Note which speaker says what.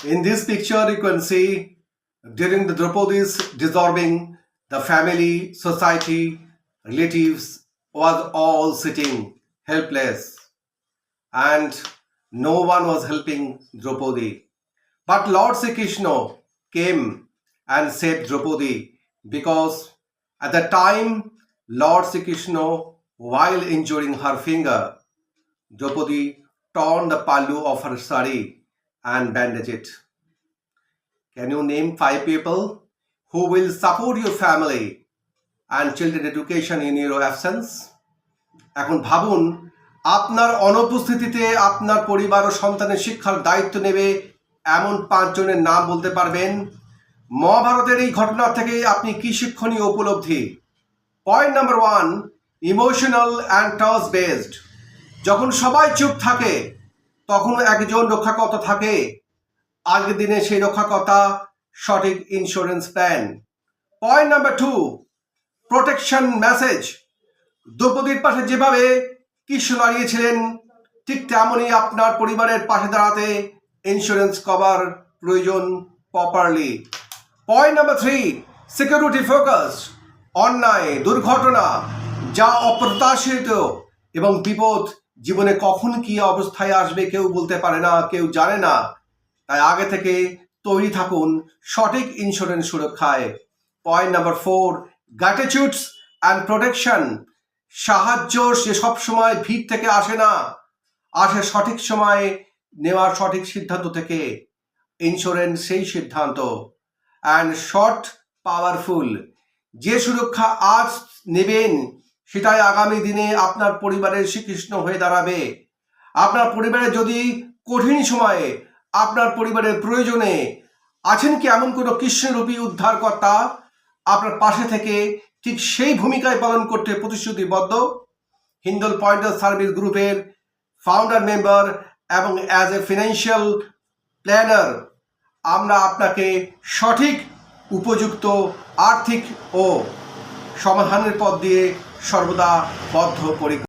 Speaker 1: In this picture, you can see during the Draupadi's dissolving, the family, society, relatives was all sitting helpless, and no one was helping Draupadi. But Lord Sri Krishna came and saved Draupadi because at the time Lord Sri Krishna, while injuring her finger, Draupadi torn the pallu of her sari and bandaged it. Can you name 5 people who will support your family and children education in your absence? এখন ভাবুন আপনার অনুপস্থিতিতে আপনার পরিবার ও সন্তানের শিক্ষার দায়িত্ব নেবে এমন 5 জনের নাম বলতে পারবেন? মহাভারতের এই ঘটনা থেকে আপনি কি শিক্ষণীয় উপলব্ধি? Point number 1, emotional and trust based. যখন সবাই চুপ থাকে তখন একজন রক্ষাকর্তা থাকে। আগের দিনে সেই রক্ষাকর্তা সঠিক insurance plan. Point number 2, protection message. দ্রৌপদীর পাশে যেভাবে কৃষ্ণ দাঁড়িয়েছিলেন ঠিক তেমনই আপনার পরিবারের পাশে দাঁড়াতে ইন্স্যুরেন্স কভার প্রয়োজন properly. Point number 3, security focus. অন্যায়, দুর্ঘটনা যা অপ্রত্যাশিত এবং বিপদ জীবনে কখন কি অবস্থায় আসবে কেউ বলতে পারে না, কেউ জানে না। তাই আগে থেকে তৈরি থাকুন সঠিক ইন্স্যুরেন্স সুরক্ষায়। Point number 4, gratitudes and protection. সাহায্য সে সবসময় ভিড় থেকে আসে না, আসে সঠিক সময়ে নেওয়ার সঠিক সিদ্ধান্ত থেকে। ইন্স্যুরেন্স সেই সিদ্ধান্ত। And short powerful. যে সুরক্ষা আজ নেবেন সেটাই আগামী দিনে আপনার পরিবারের শ্রীকৃষ্ণ হয়ে দাঁড়াবে। আপনার পরিবারে যদি কঠিন সময়ে আপনার পরিবারের প্রয়োজনে আছেন কি এমন কোনো কৃষ্ণরূপী উদ্ধারকর্তা আপনার পাশে থেকে ঠিক সেই ভূমিকায় পালন করতে প্রতিশ্রুতিবদ্ধ। হিন্দল পয়েন্টার সার্ভিস গ্রুপের ফাউন্ডার মেম্বার এবং অ্যাজ এ ফিনান্সিয়াল প্ল্যানার আমরা আপনাকে সঠিক উপযুক্ত আর্থিক ও সমাধানের পথ দিয়ে সর্বদা বদ্ধপরিকর।